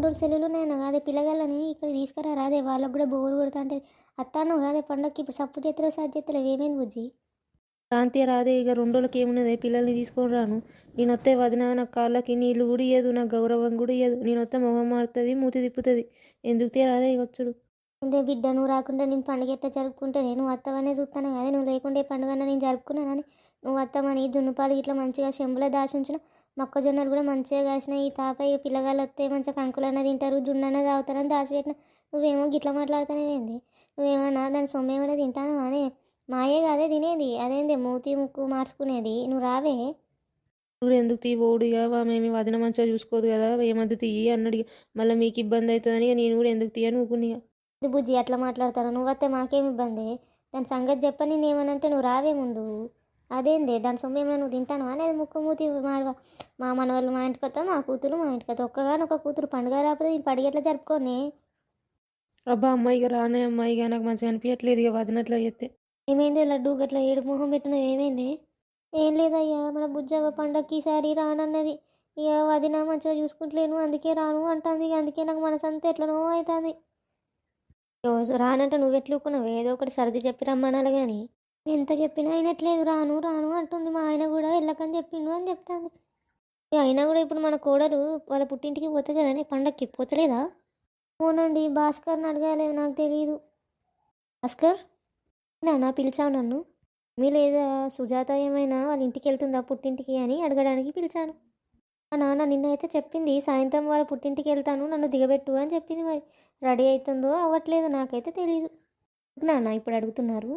2 రోజులు సెలవులున్నాయన్నావు కాదే పిల్లగాళ్ళని ఇక్కడికి తీసుకురా రాదే వాళ్ళకి కూడా బోర్ కొడుతుంటది. అన్నావు కాదే పండగకి ఇప్పుడు సప్పుడు చేత్తలేవు సది చేత్తలేవు ఏమైంది బుజ్జి? ప్రాంతీయ రాదే ఇక 2 రోజులకి ఏమున్నదే పిల్లల్ని తీసుకొని రాను. నేనొత్తే వదిన నాకు కాళ్ళకి నీళ్ళు కూడా ఇయ్యదు, నాకు గౌరవం కూడా ఇయ్యదు. నేనొత్తే మొహం మారుతుంది, మూతి తిప్పుతుంది. ఎందుకు రాదే ఇక వచ్చుడు. అంటే బిడ్డ నువ్వు రాకుండా నేను పండుగ ఎట్లా జరుపుకుంటేనే నువ్వు అత్తవనే చూస్తాను కదా నువ్వు లేకుంటే ఏ పండుగన్నా నేను జరుపుకున్నానని నువ్వు అత్తమని జున్నుపాలు ఇట్లా మంచిగా చెంబులో దాచి ఉంచిన మొక్కజొన్నలు కూడా మంచిగా కాసినాయి. ఈ తాపై పిల్లగాళ్ళు వస్తే మంచిగా కంకులన్న తింటారు జున్నన్న తాగుతారని దాచిపెట్టిన నువ్వేమో గిట్లా మాట్లాడుతానేవేంది? నువ్వేమన్నా దాని సొమ్ము ఏమైనా తింటాను అనే మాయే అదే తినేది అదేంది మూతి ముక్కు మార్చుకునేది నువ్వు రావే. ఇప్పుడు ఎందుకు తీ ఓడు ఇక మేము వదిన మంచిగా చూసుకోదు కదా ఏమద్దు తీయి అన్నాడు. మళ్ళీ మీకు ఇబ్బంది అవుతుందని ఇక నేను కూడా ఎందుకు తీయని ఊకుని ఇక. ఇది బుజ్జి అట్లా మాట్లాడతాను నువ్వు వస్తే మాకేమి ఇబ్బంది? దాని సంగతి చెప్పని నేనేమనంటే నువ్వు రావే ముందు. అదేందే దాని సొమ్ము ఏమైనా నువ్వు తింటాను అనేది ముక్కు మూతి మాడవ. మా మనవాళ్ళు మా ఇంటికి వస్తావు మా కూతురు మా ఇంటికి వస్తావు ఒక్కగానొక కూతురు పండుగ రాకపోతే నేను పండుగ ఎట్లా జరుపుకోనే? అబ్బా అమ్మాయి ఇక రానే అమ్మాయి ఇక నాకు మంచిగా అనిపించట్లేదు ఇక వదినట్లు అయితే. ఏమైంది లడ్డు గట్లా ఏడు మొహం పెట్టినావు ఏమైంది? ఏం లేదయ్యా మన బుజ్జవ్వ పండగకి ఈసారి రానన్నది. ఇక వదిన మంచిగా చూసుకుంటలేను అందుకే రాను అంటుంది. అందుకే నాకు మనసంతా ఎట్లనో అవుతుంది. రానంటే నువ్వు ఎట్లుకున్నావు ఏదో ఒకటి సర్ది చెప్పి రమ్మనాలి కానీ ఎంత చెప్పినా అయినట్లేదు రాను రాను అంటుంది. మా ఆయన కూడా వెళ్ళకని చెప్పిండు అని చెప్తాను. అయినా కూడా ఇప్పుడు మన కోడలు వాళ్ళ పుట్టింటికి పోతే కదా పండగకి పోతలేదా? అవునండి భాస్కర్ని అడగాలి నాకు తెలియదు. భాస్కర్ నాన్న పిలిచావు నన్ను. మీ లేదా సుజాత ఏమైనా వాళ్ళ ఇంటికి వెళ్తుందా పుట్టింటికి అని అడగడానికి పిలిచాను. మా నాన్న నిన్నైతే చెప్పింది సాయంత్రం వాళ్ళ పుట్టింటికి వెళ్తాను నన్ను దిగబెట్టు అని చెప్పింది. మరి రెడీ అవుతుందో అవ్వట్లేదు నాకైతే తెలీదు. నాన్న ఇప్పుడు అడుగుతున్నారు.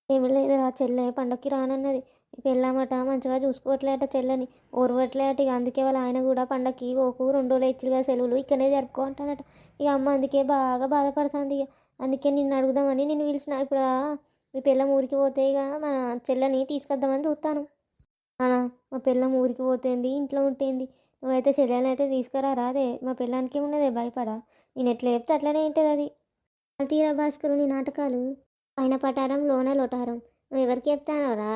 ఏమి లేదు ఆ చెల్లె పండక్కి రానన్నది. పెళ్ళామట మంచిగా చూసుకోవట్లేట చెల్లెని ఓర్వట్లేట. ఇక అందుకే వాళ్ళ ఆయన కూడా పండక్కి ఓకు 2 రోజులు ఇచ్చిగా సెలవులు ఇక్కడనే జరుపుకో అంటాడట. ఇక అమ్మ అందుకే బాగా బాధపడుతుంది. ఇక అందుకే నిన్ను అడుగుదామని నిన్ను పిలిచిన. ఇప్పుడు మీ పిల్లం ఊరికి పోతే ఇక మన చెల్లెని తీసుకొద్దామని చూస్తాను. మా పిల్లం ఊరికి పోతేంది ఇంట్లో ఉంటేంది నువ్వైతే చెల్లెని అయితే తీసుకురా రాదే. మా పిల్లానికి ఏమున్నదే భయపడా? నేను ఎట్లా చెప్తే అట్లనే ఉంటుంది అది. తీరా భాస్కరు నీ నాటకాలు పైన పటారం లోన లొటారం నువ్వు ఎవరికి చెప్తానవరా?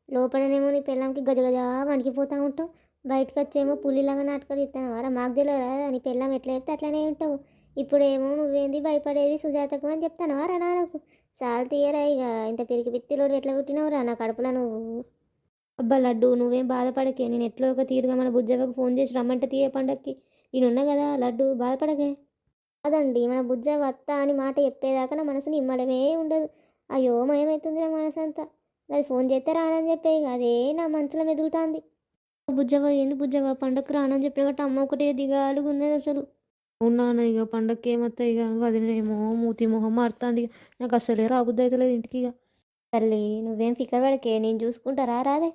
లోపలనేమో నీ పిల్లంకి గజగజ వణికిపోతూ ఉంటావు, బయటకు వచ్చేమో పులిలాగా నాటకాలు ఇస్తానవారా? మాకు తెలియదా నీ పిల్లం ఎట్లా చెప్తే అట్లనే ఉంటావు. ఇప్పుడేమో నువ్వేంది భయపడేది సుజాతకు అని చెప్తానవారా నాన్నకు? చాలా తీయరా ఇక ఇంత పిరికి పిత్తిలోడు ఎట్లా పుట్టినవురా నా కడుపులో నువ్వు? అబ్బా లడ్డు నువ్వేం బాధపడకే నేను ఎట్లో ఒక తీరుగా మన బుజ్జవ్వకు ఫోన్ చేసి రమ్మంటే తీయ పండక్కి నేనున్నా కదా లడ్డు బాధపడకే. కాదండి మన బుజ్జవ్వ అత్త అని మాట చెప్పేదాకా నా మనసు నిమ్మలమే ఉండదు. అయ్యో మయమవుతుంది నా మనసు అంతా. అది ఫోన్ చేస్తే రానని చెప్పే అదే నా మనసులో మెదులుతుంది. బుజ్జవ్వ ఏంది బుజ్జవ్వ పండగకు రానని చెప్పినట్టు అమ్మ ఒకటే దిగాలుగా ఉన్నది అసలు. అవునా ఇక పండగకి ఏమత్తాయి ఇక వదినేమో మూతి మొహం మారుతుంది. నాకు అసలే రాబుద్ది అవుతలేదు ఇంటికి ఇక. తల్లి నువ్వేం ఫికర్ పడకే నేను చూసుకుంటారా రాదే.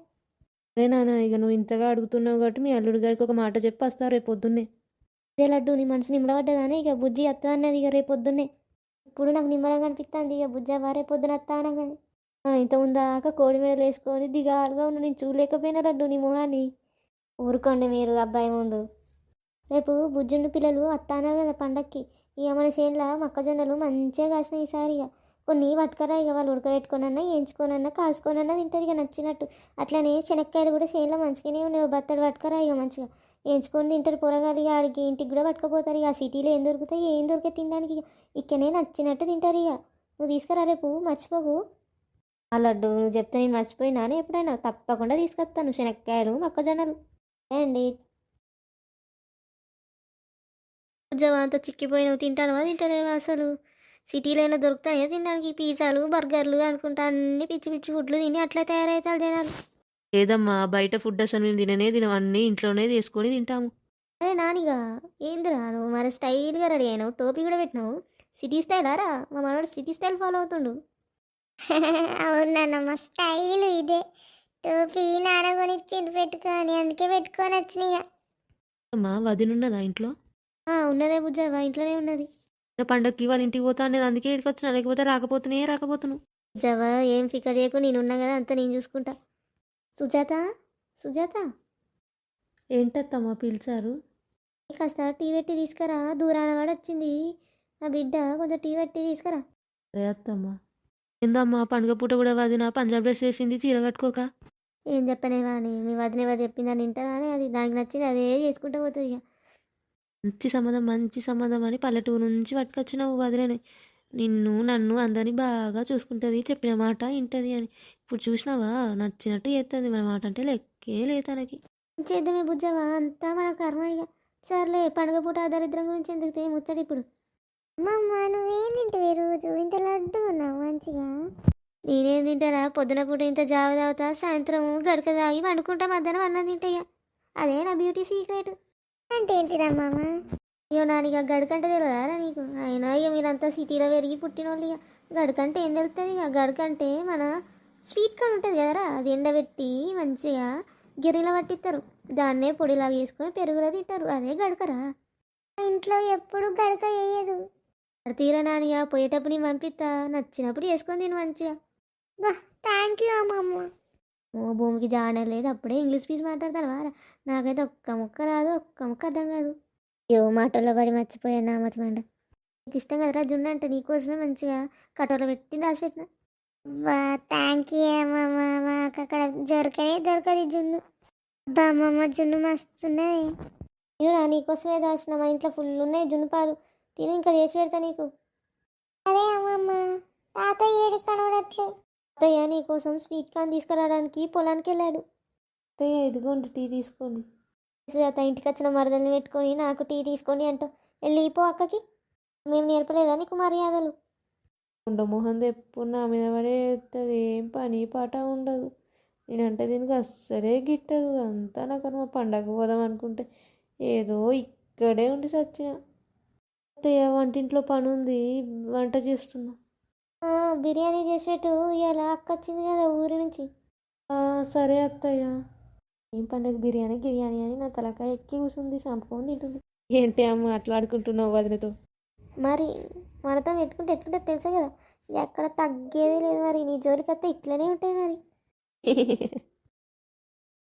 అరే నాన్న ఇక నువ్వు ఇంతగా అడుగుతున్నావు కాబట్టి మీ అల్లుడి గారికి ఒక మాట చెప్పి వస్తా రేపు పొద్దున్నే. అదే లడ్డు నీ మనసు నిమ్మలపడ్డదానే ఇక బుజ్జి అత్త అన్నది ఇక రేపు పొద్దున్నే. ఇప్పుడు నాకు నిమ్మలంగా అనిపిస్తుంది ఇక బుజ్జవ్వ రేపు పొద్దున అత్త అనగానే. ఇంత ముందాక కోడి మెడలు వేసుకొని దిగాలుగా ఉన్న నేను చూడలేకపోయినా లడ్డు నీ మొహాన్ని. ఊరుకోండి మీరు అబ్బాయి ముందు. రేపు బుజ్జుండు పిల్లలు అత్త అన్నారు కదా పండక్కి. ఇక మన చేనులో మొక్కజొన్నలు మంచిగా కాసినాయి ఈసారి. ఇక కొన్ని పట్టుకరా ఇక వాళ్ళు ఉడకబెట్టుకోనన్నా వేయించుకోనన్నా కాల్చుకోనన్నా తింటారు ఇక నచ్చినట్టు. అట్లనే శనక్కాయలు కూడా చేనులో మంచిగానే ఉన్నాయి బత్తడు పట్టుకరా ఇక మంచిగా వేయించుకొని తింటారు పొరగాలి. ఇక ఆడికి ఇంటికి కూడా పట్టుకుపోతారు. ఇక సిటీలో ఏం దొరుకుతాయి ఏం దొరికే తినడానికి ఇక ఇక్కడనే నచ్చినట్టు తింటారు. ఇక నువ్వు తీసుకురా రేపు మర్చిపోకు. ఆ లడ్డు నువ్వు చెప్తే నేను మర్చిపోయినాను ఎప్పుడైనా తప్పకుండా తీసుకొస్తాను శనక్కాయలు మొక్కజొన్నలు. అండి ఉద్యోగంతో చిక్కిపోయినవు తింటానువా తింటానేవా అసలు? సిటీలో అయినా దొరుకుతాయా తినడానికి పిజ్జాలు బర్గర్లు అనుకుంటా అన్ని పిచ్చి పిచ్చి ఫుడ్లు తిని అట్లా తయారవుతారు జనాలు. లేదమ్మా బయట ఫుడ్ అసలు మేము తినవన్నీ ఇంట్లోనే తీసుకొని తింటాము. అరే నానిగా ఏందిరా నువ్వు మరి స్టైల్గా రెడీ అయినావు టోపీ కూడా పెట్టినావు. సిటీ స్టైల్ ఆరా మా మనవాడు సిటీ స్టైల్ ఫాలో అవుతుండు. అవునమ్మా స్టైల్ ఇదే టోపీ నాన్న కొనిచ్చిండు పెట్టుకొని అందుకే పెట్టుకొని వచ్చినాయిగా. అమ్మా వదినున్నదా ఇంట్లో? ఉన్నదే బుజ్జవ్వ ఇంట్లోనే ఉన్నది. పండగకి వాళ్ళ ఇంటికి పోతా అనేది అందుకే ఇక్కడికి వచ్చినా లేకపోతే రాకపోతును. బుజ్జవ్వ ఏం ఫికర్ చేయకు నేనున్నా కదా అంతా నేను చూసుకుంటా. సుజాత సుజాత ఏంటత్తమ్మా పిలిచారు? కాస్త టీ పెట్టి తీసుకురా దూరాన వాడు వచ్చింది నా బిడ్డ కొంచెం టీ పెట్టి తీసుకురా. అరే అత్తమ్మా ఏందమ్మా పండుగ పూట కూడా వదిన పంజాబ్ డ్రెస్ వేసింది చీర కట్టుకోక. ఏం చెప్పనే కానీ మీ వదిన ఎవరు చెప్పిందని వింటుందా అని అది దానికి నచ్చింది అదే చేసుకుంటూ పోతుంది ఇక. మంచి సంబంధం అని పల్లెటూరు నుంచి పట్టుకొచ్చినావు వదిలేని నన్ను అందరినీ బాగా చూసుకుంటుంది, చెప్పిన మాట వింటది అని. ఇప్పుడు చూసినావా నచ్చినట్టు చేస్తుంది, మన మాట అంటే లెక్కే లేదు తనకి. చేద్దామే బుజ్జవా, అంతా మన కర్మ ఇక. సర్లే, పండుగ పూట ఆ దరిద్రం గురించి ఎందుకు ముచ్చడి ఇప్పుడు. అమ్మమ్మ నువ్వేం తింటావే రోజు ఇంత లడ్డు ఉన్నావు మంచిగా. నేనేం తింటారా, పొద్దున పూట ఇంత జావ తాగుతా, సాయంత్రం గడక తాగి వండుకుంటా, మధ్యాహ్నం అన్నం తింటా. అదే నా బ్యూటీ సీక్రెట్. అంటే ఏంటిదమ్మమ్మ? అయ్యో నానిక గడకంటే తెలియదారా నీకు? అయినా ఇక మీరంతా సిటీలో పెరిగి పుట్టినోళ్ళు, ఇక గడకంటే ఏం తెలుస్తుంది? ఇక గడకంటే మన స్వీట్ కార్న్ ఉంటుంది కదరా, అది ఎండబెట్టి మంచిగా గిర్రెలో పట్టిస్తారు, దాన్నే పొడిలాగా చేసుకొని పెరుగులో తింటారు, అదే గడకరా. ఇంట్లో ఎప్పుడు గడక వేయదు. తీరా నానిగా పోయేటప్పుడు నేను పంపిస్తా, నచ్చినప్పుడు చేసుకొని తిను మంచిగా. బా థ్యాంక్ యూ అమ్మమ్మ. ఓ భూమికి జాడలేదు, అప్పుడే ఇంగ్లీష్ పీస్ మాట్లాడతాను వారా. నాకైతే ఒక్క ముక్క రాదు, ఒక్క ముక్క అర్థం కాదు. అయ్యో మాటల్లో పడి మర్చిపోయాను నా మతి మండ. నీకు ఇష్టం కదరా జున్ను అంటే, నీకోసమే మంచిగా కటోరలో పెట్టి దాచిపెట్టిన. బా థ్యాంక్ యూ అమ్మమ్మ, మాకు అక్కడ దొరకదు జున్ను. అబ్బా అమ్మమ్మ జున్ను మస్తున్నది. నేను నీకోసమే దాచిన, మా ఇంట్లో ఫుల్ ఉన్నాయి జున్ను పాలు, తిని ఇంకా చేసి పెడతా నీకు. అదే అమ్మమ్మ, తాతయ్య ఏడి కనబడట్లే. తాతయ్య నీకోసం స్వీట్ కార్న్ తీసుకురావడానికి పొలానికి వెళ్ళాడు. అత్తయ్య ఇదిగోండి టీ తీసుకోండి. సుజాత ఇంటికి వచ్చిన మరదల్ని పెట్టుకొని నాకు టీ తీసుకోండి అంటావు, వెళ్ళిపో అక్కకి. మేము నేర్పలేదా నీకు మర్యాదలు? ఉండ మొహం ఎప్పుడు నా మీద పడేస్తుంది, ఏం పని పాట ఉండదు. నేనంటే దీనికి అస్సలే గిట్టదు, అంతా నా కర్మ. పండగ పోదాం అనుకుంటే ఏదో ఇక్కడే ఉండి సచ్చిన. అత్తయ్య వంటింట్లో పని ఉంది, వంట చేస్తున్నా. బిర్యానీ చేసి పెట్టు, ఇలా అక్క వచ్చింది కదా ఊరి నుంచి. సరే అత్తయ్య. ఏం పండుగ బిర్యానీ గిర్యానీ అని నా తలకాయ ఎక్కి కూర్చుంది, సంపుకొని తింటుంది. ఏంటి అమ్మ అట్లాడుకుంటున్నావు వదినతో? మరి మనతో పెట్టుకుంటే ఎట్లుంటే తెలుసా కదా, ఎక్కడ తగ్గేదే లేదు. మరి నీ జోలికి వస్తే ఇట్లనే ఉంటుంది మరి.